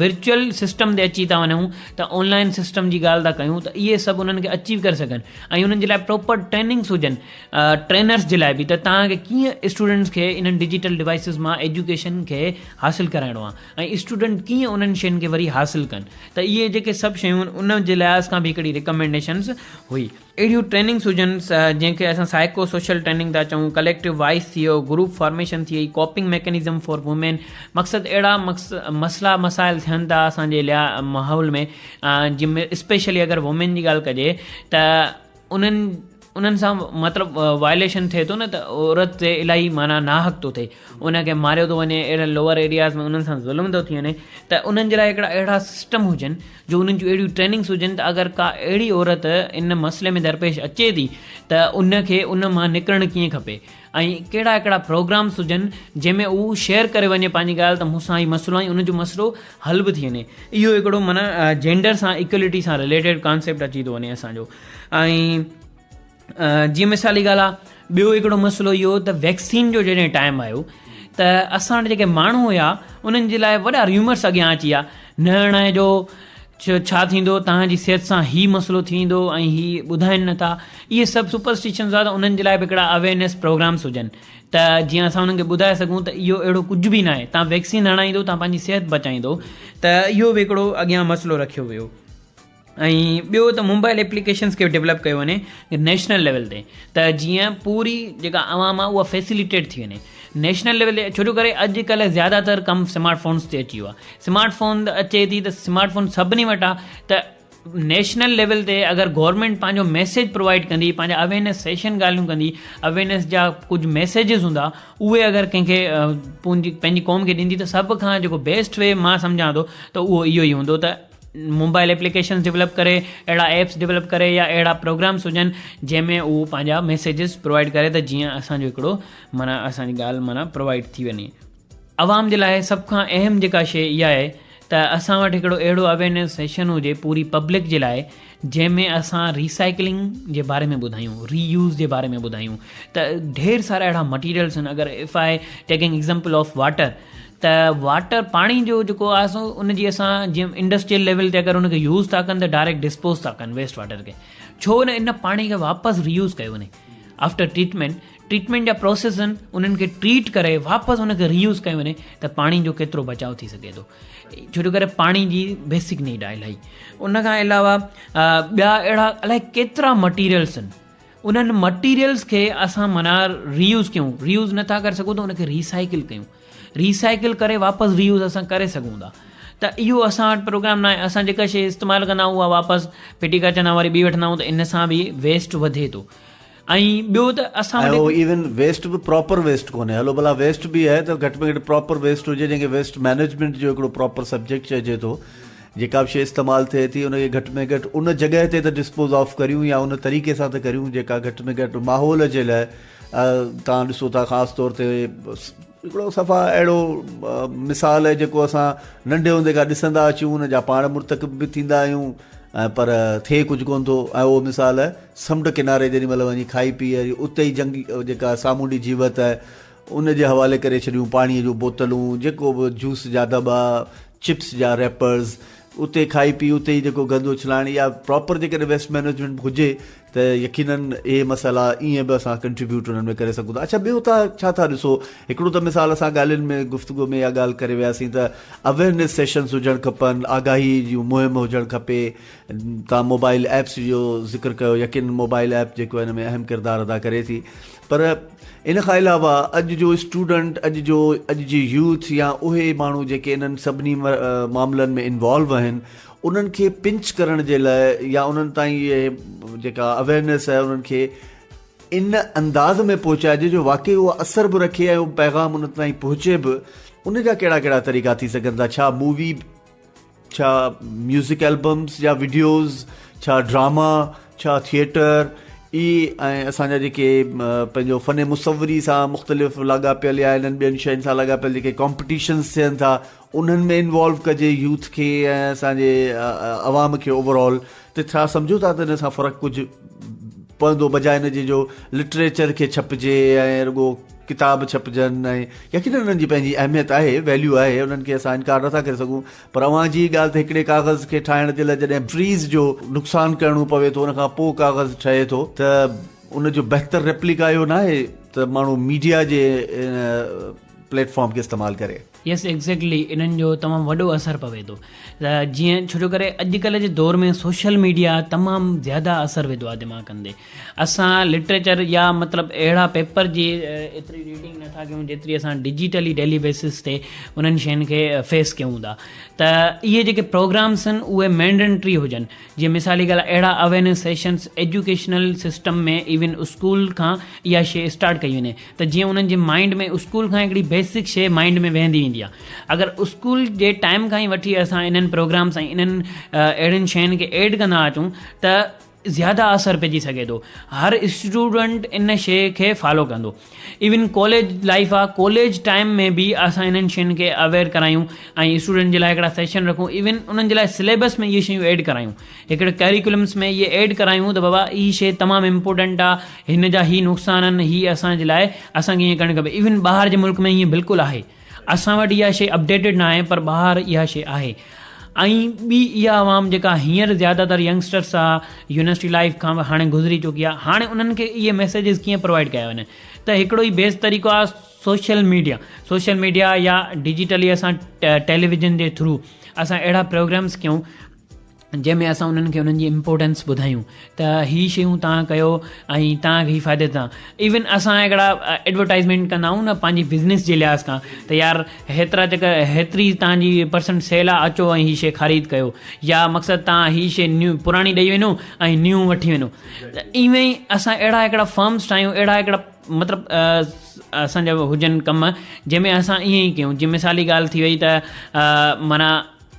वर्चुअल सिस्टम ते अची था वञूं त ऑनलाइन सिस्टम जी ॻाल्हि था कयूं त इहे सभु उन्हनि खे अचीव करे सघनि ऐं उन्हनि जे लाइ प्रॉपर ट्रेनिंग्स हुजनि, ट्रेनर्स जे लाइ बि, त तव्हांखे कीअं स्टूडेंट्स खे इन्हनि डिजिटल डिवाइसिस मां एजुकेशन खे हासिलु कराइणो आहे ऐं स्टूडेंट कीअं उन्हनि शयुनि खे वरी हासिलु कनि, त इहे जेके सभु शयूं उन जे लिहाज़ खां बि हिकिड़ी रिकमेंडेशन्स हुई। अहिड़ियूं ट्रेनिंग्स हुजनि जंहिंखे असां साइको सोशल ट्रेनिंग था चऊं, कलेक्टिव वॉइस थी वियो, ग्रुप फॉर्मेशन थी वई, कॉपिंग मैकेनिज़म फॉर वुमेन, मक़सदु अहिड़ा मसइला मसाइल थियनि था असांजे माहौल में जंहिंमें स्पेशली अगरि वुमेन जी ॻाल्हि कजे त उन्हनि सां मतिलबु वायलेशन थिए थो न, त औरत ते इलाही माना नाहक थो थिए, उनखे मारियो थो वञे, अहिड़े लोअर एरियाज़ में उन्हनि सां ज़ुल्म थो थी वञे, त उन्हनि जे लाइ हिकिड़ा अहिड़ा सिस्टम हुजनि जो उन्हनि जूं अहिड़ियूं ट्रेनिंग्स हुजनि त अगरि का अहिड़ी औरत इन मसइले में दरपेश अचे थी त उनखे उन मां निकिरणु कीअं खपे ऐं कहिड़ा हिकिड़ा प्रोग्राम्स हुजनि जंहिंमें उहो शेयर करे वञे पंहिंजी ॻाल्हि त मूंसां ई मसइलो आहे, उनजो मसइलो हल बि थी वञे। इहो हिकिड़ो माना जेंडर सां इक्वलिटी सां रिलेटेड कॉन्सेप्ट अची थो वञे असांजो। ऐं जीअं मिसाली ॻाल्हि आहे, ॿियो हिकिड़ो मसइलो इहो त वैक्सीन जो जॾहिं टाइम आयो त असां वटि जेके माण्हू हुया उन्हनि जे लाइ वॾा र्यूमर्स अॻियां अची विया, न हणाए जो छा थींदो, तव्हांजी सिहत सां हीअ मसइलो थींदो ऐं हीअ ॿुधाइनि नथा, इहे सभु सुपरस्टिशन्स आहे। त उन्हनि जे लाइ बि हिकिड़ा अवेयरनेस प्रोग्राम्स हुजनि त जीअं असां उन्हनि खे ॿुधाए सघूं त इहो अहिड़ो कुझु बि न आहे, तव्हां वैक्सीन हणाईंदो तव्हां पंहिंजी सिहत बचाईंदो, त इहो बि हिकिड़ो अॻियां मसइलो रखियो वियो। ऐं ॿियो त मोबाइल एप्लीकेशन्स खे डेवलप कयो वञे नेशनल लेवल ते, त जीअं पूरी जेका आवाम आहे उहा फैसिलिटेट थी वञे नेशनल लेवल ते, छो जो करे अॼुकल्ह ज़्यादातर कमु स्मार्टफोन्स ते अची वियो आहे, स्मार्टफोन अचे थी त स्मार्टफोन सभिनी वटि आहे, त नेशनल लेवल ते अगरि गवर्नमेंट पंहिंजो मैसेज प्रोवाइड कंदी, पंहिंजा अवेयरनेस सेशन ॻाल्हियूं कंदी, अवेयरनेस जा कुझु मैसेजिस हूंदा, उहे अगरि कंहिंखे पंहिंजी क़ौम खे ॾींदी त सभ खां जेको बेस्ट वे मां सम्झां थो त उहो इहो ई हूंदो त मोबाइल एप्लीकेशन डेवलप करे, अहिड़ा एप्स डेवलप करे या अहिड़ा प्रोग्राम्स हुजनि जंहिंमें उहो पंहिंजा मैसेजिस प्रोवाइड करे त जीअं असांजो हिकिड़ो माना असांजी ॻाल्हि माना प्रोवाइड थी वञे। आवाम जे लाइ सभ खां अहम जेका शइ इहा आहे त असां वटि हिकिड़ो अहिड़ो अवेयरनेस सेशन हुजे पूरी पब्लिक जे लाइ जंहिंमें असां रिसाइकलिंग जे बारे में ॿुधायूं, रीयूज़ जे बारे में ॿुधायूं, त ढेर सारा अहिड़ा मटीरियल्स आहिनि। अगरि if I taking example of water, त वाटर पाणी जो जेको आहे सो उनजी असां जीअं इंडस्ट्रियल लेवल ते अगरि उनखे यूज़ था कनि त डायरेक्ट डिस्पोज था कनि वेस्ट वाटर खे, छो न इन पाणी खे वापसि रीयूज़ कयो वञे आफ्टर ट्रीटमेंट जा प्रोसेस आहिनि, उन्हनि खे ट्रीट करे वापसि उनखे रीयूज़ कयो वञे त पाणी जो केतिरो बचाव थी सघे थो, छो जो करे पाणी जी बेसिक नीड आहे इलाही। उन खां अलावा ॿिया अहिड़ा अलाए केतिरा मटीरियल्स आहिनि, उन्हनि मटीरियल्स खे असां माना रीयूज़ कयूं, रीयूज़ नथा करे सघूं त उनखे रिसाइकिल कयूं, रिसाइकिल करे वापसि रीयूज़ असां करे सघूं था। त इहो असां वटि प्रोग्राम न आहे. असां जेका शइ इस्तेमालु कंदा आहियूं उहा वापसि फिटी कचंदा वरी ॿी वठंदा आहियूं, त इन सां बि वेस्ट वधे थो. ऐं ॿियो त असां ऐं वटि इवन वेस्ट बि प्रॉपर वेस्ट कोन्हे. हलो भला वेस्ट बि आहे त घटि में घटि प्रॉपर वेस्ट हुजे, जंहिंखे वेस्ट मैनेजमेंट जो हिकिड़ो प्रॉपर सब्जेक्ट चइजे थो. जेका बि शइ इस्तेमालु थिए थी उनखे घटि में घटि उन जॻह ते त डिस्पोज ऑफ करियूं या उन तरीक़े सां त करियूं जेका घटि में घटि माहौल जे लाइ. तव्हां ॾिसो था ख़ासि तौर ते हिकिड़ो सफ़ा अहिड़ो मिसाल आहे जेको असां नंढे हूंदे खां ॾिसंदा अचूं, उन जा पाण मुर्तकिब बि थींदा आहियूं पर थिए कुझु कोन थो. ऐं उहो मिसाल आहे समुंड किनारे जेॾी महिल वञी खाई पी उते ई जंगी जेका सामूंडी जीवत आहे उन जे हवाले करे छॾियूं, पाणीअ जूं बोतलूं, जेको बि जूस जा दॿा, चिप्स जा रैपर्स, उते खाई पी उते ई जेको गंद उछलाइण. या प्रॉपर जेकॾहिं वेस्ट मैनेजमेंट हुजे त यकीनन इहे मसाला ईअं बि असां कंट्रीब्यूट उन्हनि में करे सघूं था. अच्छा, ॿियो तव्हां छा था ॾिसो, हिकिड़ो त मिसाल असां ॻाल्हियुनि में गुफ़्तगू में इहा ॻाल्हि करे वियासीं त अवेयरनेस सेशन्स हुजणु खपनि, आगाही जूं मुहिम हुजणु खपे. तव्हां मोबाइल ऐप्स जो ज़िक्र कयो, यकीन मोबाइल ऐप जेको हिन में अहम किरदारु अदा करे थी. पर इन खां अलावा अॼु जो स्टूडेंट, अॼु जी यूथ या उहे माण्हू जेके इन्हनि सभिनी मामलनि में इन्वॉल्व आहिनि, उन्हनि खे पिंच करण जे लाइ या उन्हनि ताईं इहे जेका अवेयरनेस आहे उन्हनि खे इन अंदाज़ में पहुचाइजे जो वाक़ई उहो असर बि रखे ऐं उहो पैगाम उन ताईं पहुचे बि. उन जा कहिड़ा कहिड़ा तरीक़ा थी सघनि था? छा मूवी, छा म्यूज़िक एल्बम्स या वीडियोज़, छा ड्रामा, छा थिएटर, ऐं असांजा जेके पंहिंजो फ़न मुसवरी सां मुख़्तलिफ़ लाॻापियल या इन्हनि ॿियनि शयुनि सां लाॻापियल जेके कॉम्पिटिशन्स थियनि था उन्हनि में इन्वॉल्व कजे यूथ खे ऐं असांजे अवाम खे ओवरऑल. त छा सम्झो था त इन सां फ़र्क़ु कुझु पवंदो बजाए इन जे जो लिटरेचर खे छपिजे ऐं रुॻो किताब छपजनि? ऐं यकीन उन्हनि जी पंहिंजी अहमियत आहे, वैल्यू आहे, उन्हनि खे असां इनकार नथा करे सघूं. पर अव्हां जी ॻाल्हि त हिकिड़े कागज़ खे ठाहिण जे लाइ जॾहिं ट्रीज़ जो नुक़सानु करिणो पवे थो, उनखां पोइ कागज़ ठहे थो, त उनजो बहितर रेप्लिका इहो न आहे त माण्हू मीडिया जे प्लेटफॉर्म खे इस्तेमालु करे. यस, एग्ज़ैक्टली. इन्हनि जो तमामु वॾो असरु पवे थो. त जीअं छो करे अॼुकल्ह जे दौर में सोशल मीडिया तमामु ज़्यादा असरु विधो आहे दिमाग़नि ते. असां लिटरेचर या मतिलबु अहिड़ा पेपर जी एतिरी रीडिंग नथा कयूं जेतिरी असां डिजिटली डेली बेसिस ते उन्हनि शयुनि खे फेस कयूं था. त इहे जेके प्रोग्राम्स आहिनि उहे मैंडेटरी हुजनि. जीअं मिसाली ॻाल्हि, अहिड़ा अवेयरनेस सेशन्स एजुकेशनल सिस्टम में इवन स्कूल खां इहा शइ स्टार्ट कई वञे त जीअं उन्हनि जे माइंड में स्कूल खां हिकिड़ी बेसिक शइ माइंड में वेंदी वेंदी आहे. अगरि स्कूल जे टाइम खां ई वठी असां इन्हनि प्रोग्राम्स ऐं इन्हनि अहिड़ियुनि शयुनि खे एड कंदा अचूं त ज़्यादा असरु पइजी सघे थो. हर स्टूडेंट इन शइ खे फॉलो कंदो. इवन कॉलेज लाइफ आहे, कॉलेज टाइम में बि असां इन्हनि शयुनि खे अवेयर करायूं ऐं स्टूडेंट जे लाइ हिकिड़ा सेशन रखूं. इवन उन्हनि जे लाइ सिलेबस में इहे शयूं एड करायूं, हिकिड़े करिकुलम्स में इहे एड करायूं त बाबा हीअ शइ तमामु इम्पोर्टेंट आहे, हिन जा हीअ नुक़सान आहिनि, हीअ असांजे लाइ असांखे ईअं करणु खपे. इवन ॿाहिरि जे मुल्क में ईअं बिल्कुलु आहे. असां वटि इहा शइ अपडेटेड न आहे पर ॿाहिरि इहा शइ आहे. ऐं ॿी इहा आवाम जेका हींअर ज़्यादातर यंगस्टर्स आहे, यूनिवर्सिटी लाइफ खां हाणे गुज़री चुकी आहे, हाणे उन्हनि खे इहे मैसेजिस कीअं प्रोवाइड कया वञनि. त हिकिड़ो ई बेस्ट तरीक़ो आहे सोशल मीडिया या डिजिटली असां टेलीविज़न जे थ्रू असां अहिड़ा प्रोग्राम्स कयूं जंहिंमें असां उन्हनि खे उन्हनि जी इम्पोर्टेंस ॿुधायूं त हीअ शयूं तव्हां कयो ऐं तव्हांखे हीअ फ़ाइदे सां. इवन असां हिकिड़ा एडवर्टाइज़मेंट कंदा आहियूं न पंहिंजी बिज़नेस जे लिहाज़ खां त यार हेतिरी तव्हांजी परसेंट सेल आहे, अचो ऐं हीअ शइ ख़रीद कयो, या मक़सदु तव्हां हीअ शइ न्यू पुराणी ॾेई वञो ऐं न्यू वठी वञो. त इवें ई असां अहिड़ा हिकिड़ा फर्म्स ठाहियूं, अहिड़ा हिकिड़ा मतिलबु असांजा हुजनि कम जंहिंमें असां ईअं ई कयूं. जीअं मिसाली ॻाल्हि थी वई त माना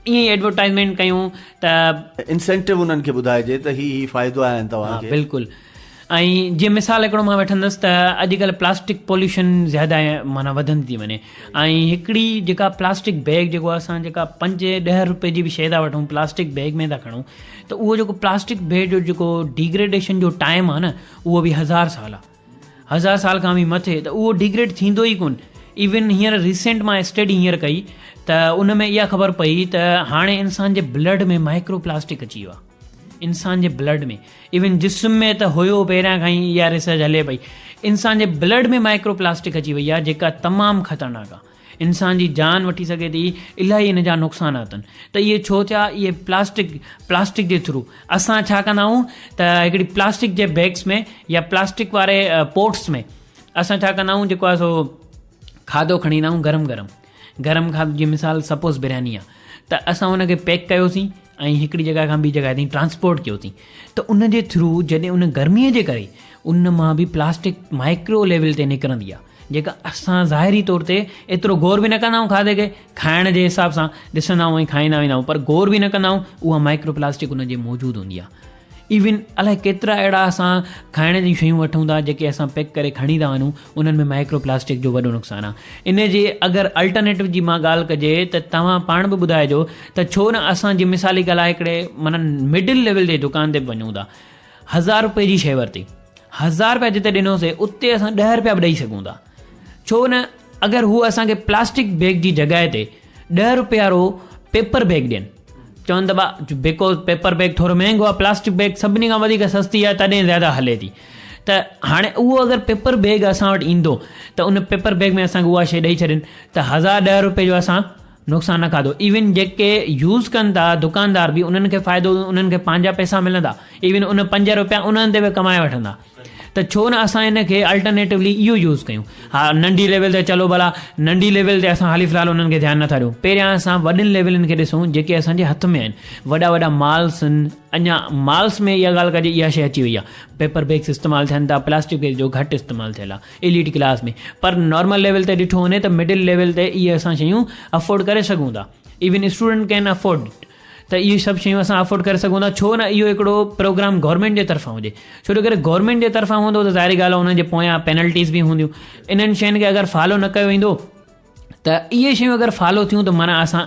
ईअं ई एडवर्टाइज़मेंट कयूं त इंसेंटिव उन्हनि खे ॿुधाइजे त हीअ फ़ाइदो आहे तव्हांखे. बिल्कुलु. ऐं जीअं मिसाल हिकिड़ो मां वठंदुसि त अॼुकल्ह प्लास्टिक पॉल्यूशन ज़्यादा माना वधंदी थी वञे. ऐं हिकिड़ी जेका प्लास्टिक बैग जेको असां जेका 5-10 रुपए जी बि शइ था वठूं, प्लास्टिक बैग में था खणूं, त उहो जेको प्लास्टिक बैग जो जेको डिग्रेडेशन जो टाइम आहे न उहो बि 1000 साल आहे, 1000 साल खां बि मथे. त उहो डिग्रेड थींदो ई कोन. इवन हींअर रिसेंट मां स्टडी हींअर कई त उन में इहा ख़बर पई त हाणे इंसान जे ब्लड में माइक्रो प्लास्टिक अची वियो आहे. इंसान जे ब्लड में, इवन जिस्म में त हुयो पहिरियां खां ई इहा रिसर्च हले पई. इंसान जे ब्लड में माइक्रो प्लास्टिक अची वई आहे जेका तमामु ख़तरनाक आहे. इंसान जी जान वठी सघे थी, इलाही इन जा नुक़सानात आहिनि. त इहे छो थिया? इहे प्लास्टिक जे थ्रू असां छा कंदा आहियूं त हिकिड़ी प्लास्टिक जे बैग्स में या प्लास्टिक वारे पोट्स में असां छा कंदा आहियूं, जेको आहे सो खाधो खणी ईंदा आहियूं गरम खाधो. जीअं मिसाल सपोज़ बिरयानी आहे त असां हुनखे पैक कयोसीं ऐं हिकिड़ी जॻह खां ॿी जॻह ताईं ट्रांसपोर्ट कयोसीं। त उन जे थ्रू जॾहिं उन गर्मीअ जे करे उन मां बि प्लास्टिक माइक्रो लेवल ते निकिरंदी आहे, जेका असां ज़ाहिरी तौर ते एतिरो गौर बि न कंदा आहियूं खाधे खे खाइण जे हिसाब सां ॾिसंदा आहियूं ऐं खाईंदा वेंदा आहियूं, पर गौर बि न कंदा आहियूं उहा माइक्रो प्लास्टिक उन जे मौजूदु हूंदी आहे। इवन अलाए केतिरा अहिड़ा असां खाइण जी शयूं वठूं था जेके असां पैक करे खणी था वञूं, उन्हनि में माइक्रो प्लास्टिक जो वॾो नुक़सानु आहे। इन जे अगरि अल्टरनेटिव जी मां ॻाल्हि कजे त तव्हां पाण बि ॿुधाइजो त छो न असां जी मिसाली ॻाल्हि आहे हिकिड़े माना मिडिल लेवल जे दुकान ते बि वञूं था, 1000 रुपए जी शइ वरिती, 1000 रुपया जिते ॾिनोसीं उते असां 10 रुपया बि ॾेई सघूं था। छो न अगरि हू असांखे प्लास्टिक बैग जी जॻह ते 10 रुपया वारो पेपर बैग ॾियनि, चवनि त भाउ बिकॉज़ पेपर बैग थोरो महांगो आहे, प्लास्टिक बैग सभिनी खां वधीक सस्ती आहे तॾहिं ज़्यादा हले थी। त हाणे उहो अगरि पेपर बैग असां वटि ईंदो त उन पेपर बैग में असांखे उहा शइ ॾेई छॾनि त 1010 रुपए जो असां नुक़सानु न खाधो। इवन जेके यूज़ कनि था दुकानदार बि उन्हनि खे फ़ाइदो, उन्हनि खे पंहिंजा पैसा मिलंदा, इवन उन 5 रुपया उन्हनि ते बि कमाए वठंदा। त छो न असां इन खे अल्टरनेटिवली इहो यूज़ कयूं। हा नंढी लेवल ते चलो भला नंढी लेवल ते असां हाली फ़िलहालु उन्हनि खे ध्यानु नथा ॾियूं, पहिरियां असां वॾनि लेवलनि खे ॾिसूं जेके असांजे हथ में आहिनि, वॾा वॾा मॉल्स आहिनि। अञा मॉल्स में इहा ॻाल्हि कजे इहा शइ अची वई आहे, पेपर बैग्स इस्तेमालु थियनि था, प्लास्टिक बैग जो घटि इस्तेमालु थियल आहे एलिट क्लास में, पर नॉर्मल लेवल ते ॾिठो वञे त मिडिल लेवल ते इहे असां शयूं अफोर्ड करे सघूं था। इवन स्टूडेंट कैन अफोर्ड, त इहे सभु शयूं असां अफोर्ड करे सघूं था। छो न इहो हिकिड़ो प्रोग्राम गवर्नमेंट जे तरफ़ां हुजे, छो जो करे गवर्नमेंट जे तरफ़ां हूंदो त ज़ाहिरी ॻाल्हि आहे हुनजे पोयां पेनल्टीज़ बि हूंदियूं। इन्हनि शयुनि खे अगरि फॉलो न कयो वेंदो त इहे शयूं अगरि फॉलो थियूं त माना असां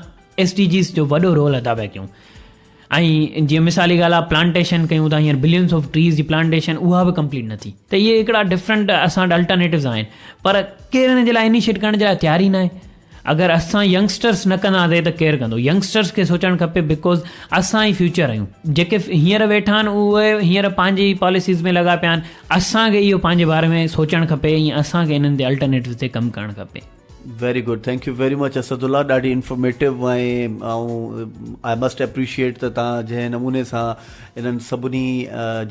SDGs जो वॾो रोल अदा पिया कयूं। ऐं जीअं मिसाली ॻाल्हि आहे प्लांटेशन कयूं था, हींअर बिलियंस ऑफ ट्रीज़ जी प्लांटेशन उहा बि कंप्लीट न थी। त इहे हिकिड़ा डिफरेंट असां वटि अल्टरनेटिव्स आहिनि, पर केरु हिन जे लाइ इनिशिएट करण जे लाइ तयार ई न आहे। अगरि असां यंगस्टर्स न कंदासीं त केरु कंदो? यंगस्टर्स खे सोचणु खपे, बिकॉज़ असां ई फ्यूचर आहियूं। जेके हींअर वेठा आहिनि उहे हींअर पंहिंजी पॉलिसीज़ में लॻा पिया आहिनि, असांखे इहो पंहिंजे बारे में सोचणु खपे ऐं असांखे इन्हनि ते अल्टरनेटिव ते कमु करणु खपे। Very good, thank U very much Asadullah, ॾाढी इंफॉर्मेटिव ऐं आई मस्ट एप्रिशिएट त तव्हां जंहिं नमूने सां इन्हनि सभिनी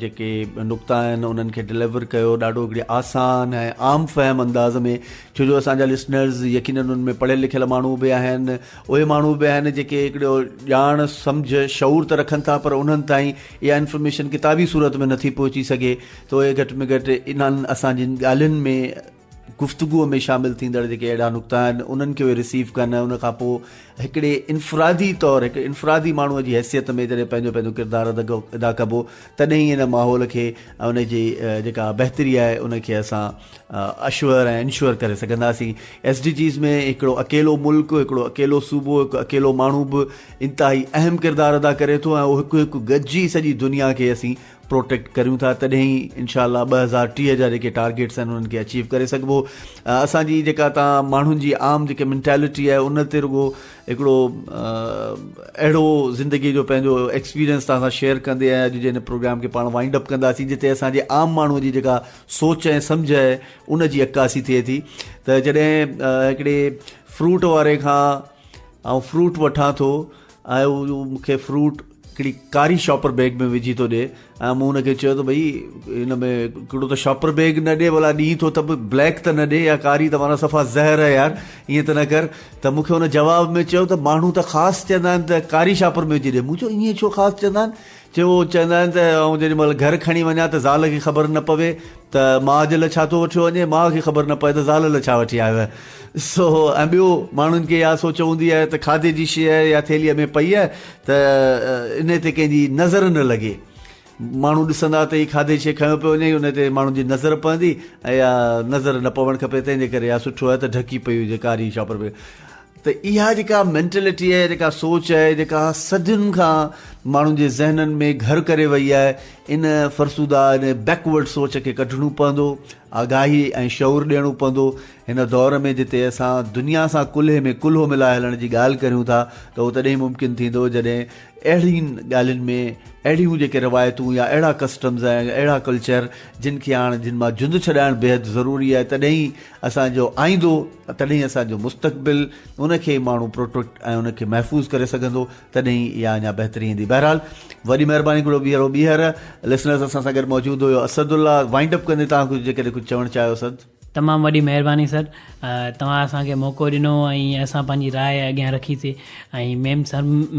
जेके नुक़्ता आहिनि उन्हनि खे डिलीवर कयो ॾाढो हिकिड़े आसान ऐं आम फ़हम अंदाज़ में, छो जो असांजा लिसनर्स यकीनन उनमें पढ़ियल लिखियल माण्हू बि आहिनि, उहे माण्हू बि आहिनि जेके हिकिड़ो ॼाण सम्झ शऊर त रखनि था, पर उन्हनि ताईं इहा इंफॉर्मेशन किताबी सूरत में नथी पहुची सघे। त उहे घटि में घटि इन्हनि असांजी ॻाल्हियुनि में गुफ़्तगूअ में शामिलु थींदड़ जेके अहिड़ा नुक़्ता आहिनि उन्हनि खे उहे रिसीव कनि। उन खां पोइ हिकिड़े इनफ़रादी तौरु हिकु इनफ़रादी माण्हूअ जी हैसियत में जॾहिं पंहिंजो पंहिंजो किरदारु अदा कबो, तॾहिं ई इन माहौल खे उन जी जेका बहितरी आहे उनखे असां अश्योर ऐं इंश्योर करे सघंदासीं। SDGs में हिकिड़ो अकेलो मुल्क, हिकिड़ो अकेलो सूबो, हिकु अकेलो माण्हू बि इंतिहाई अहम किरदारु अदा करे थो, ऐं उहो हिकु हिकु गॾिजी सॼी दुनिया खे असीं प्रोटेक्ट करियूं था, तॾहिं ई इनशाला 2030 जा जेके टारगेट्स आहिनि उन्हनि खे अचीव करे सघिबो। असांजी जेका तव्हां माण्हुनि जी आम जेके मैंटेलिटी आहे उन ते रुगो हिकिड़ो अहिड़ो ज़िंदगी जो पंहिंजो एक्सपीरियंस तव्हां सां शेयर कंदे अॼु जे हिन प्रोग्राम खे पाण वाइंड अप कंदासीं, जिते असांजे आम माण्हूअ जी जेका सोच ऐं सम्झ आहे उन जी अक्कासी थिए थी। त जॾहिं हिकिड़े फ्रूट वारे खां ऐं फ्रूट वठां थो ऐं उहो मूंखे फ्रूट हिकिड़ी कारी शॉपर बैग में विझी थो ॾिए, ऐं मूं हुनखे चयो त भई हिन में हिकिड़ो त शॉपर बैग न ॾिए, भला ॾींहुं थो त बि ब्लैक त न ॾिए, या कारी त माना सफ़ा ज़हर आहे यार, ईअं त न कर। त मूंखे हुन जवाब में चयो त माण्हू त ख़ासि चवंदा आहिनि त कारी शॉपर में विझी ॾिए। मूं चयो ईअं छो ख़ासि चवंदा आहिनि? चवंदा आहिनि त ऐं जेॾी महिल घरु खणी वञा त ज़ाल खे ख़बर न पवे त माउ जे लाइ छा थो वठियो वञे, माउ खे ख़बर न पए त ज़ाल लाइ छा वठी आयो आहे। सो ऐं ॿियो माण्हुनि खे इहा सोच हूंदी आहे त खाधे जी शइ आहे या थैलीअ में पई आहे त इन ते कंहिंजी नज़र न लॻे। माण्हू ॾिसंदा त हीअ खाधे शइ खयो पियो वञे, उन ते माण्हुनि जी नज़र पवंदी ऐं या नज़र न पवणु खपे, तंहिंजे करे इहा सुठो आहे त ढकी पई हुजे कारी शॉपर में। त इहा जेका मैंटेलिटी आहे, जेका सोच आहे, जेका सदियुनि खां माण्हुनि जे ज़हननि में घर करे वई आहे, इन फ़रसूदा इन बैकवर्ड सोच खे कढणो पवंदो, आगाही ऐं शऊर ॾियणो पवंदो। हिन दौर में जिते असां दुनिया सां कुल्हे में कुल्हो मिलाए हलण जी ॻाल्हि करियूं था, त उहो तॾहिं मुमकिन थींदो जॾहिं अहिड़ियुनि ॻाल्हियुनि में अहिड़ियूं जेके रवायतूं या अहिड़ा कस्टम्स ऐं अहिड़ा कल्चर जिन खे हाणे जिन मां जुंद छॾाइणु बेहदि ज़रूरी आहे, तॾहिं असांजो आईंदो, तॾहिं असांजो मुस्तक़बिल, उनखे माण्हू प्रोटेक्ट ऐं उनखे महफ़ूज़ करे सघंदो, तॾहिं इहा अञा बहितरी ईंदी। बहरहाल वॾी महिरबानी हिकिड़ो ॿीहर लिसनर्स असां सां गॾु मौजूदु हुयो असदुल्ला। वाइंड अप कंदे तव्हां कुझु जेकॾहिं कुझु चवणु चाहियो असद? तमामु वॾी महिरबानी सर, तव्हां असांखे मौक़ो ॾिनो ऐं असां पंहिंजी राय अॻियां रखीसीं। ऐं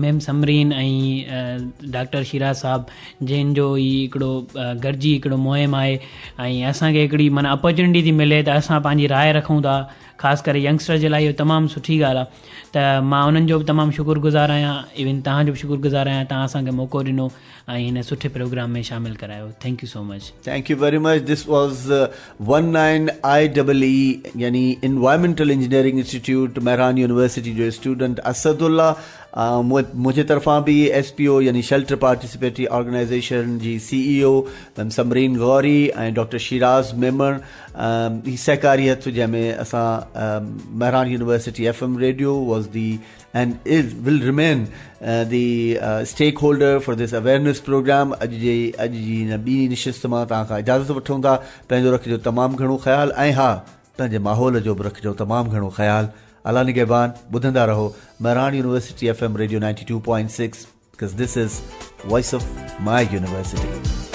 मेम समरीन ऐं डॉक्टर शिराज साहब जिन जो ही हिकिड़ो गॾिजी हिकिड़ो मुहिम आहे ऐं असांखे हिकिड़ी माना अपॉर्चुनिटी थी मिले त असां पंहिंजी राय रखूं था, ख़ासि करे यंगस्टर जे लाइ इहो तमामु सुठी ॻाल्हि आहे। त मां उन्हनि जो बि तमामु शुक्रगुज़ार आहियां, इवन तव्हांजो बि शुक्रगुज़ार आहियां, तव्हां असांखे मौक़ो ॾिनो ऐं हिन सुठे प्रोग्राम में शामिलु करायो। Thank you so much. Thank you very much. This was 19IEE यानी Environmental Engineering Institute Mehran university जो स्टूडेंट असदुल्ला। मुझे तरफ़ां भी SPO यानी शेल्टर पार्टिसिपेटरी ऑर्गेनाइजेशन जी CEO मैम समरीन गौरी ऐं डॉक्टर शिराज मेमण ही सहकारियत जंहिंमें असां Mehran university FM radio was the and it will remain the stakeholder for this awareness program। अॼु जी न ॿी निशिस्त मां तव्हां खां इजाज़त वठूं था। पंहिंजो रखिजो तमामु घणो ख़्यालु ऐं हा पंहिंजे माहौल जो बि रखिजो तमामु घणो ख़्यालु। अला निगहबान, ॿुधंदा रहो Mehran university FM radio 92.6 because this is Voice of My University।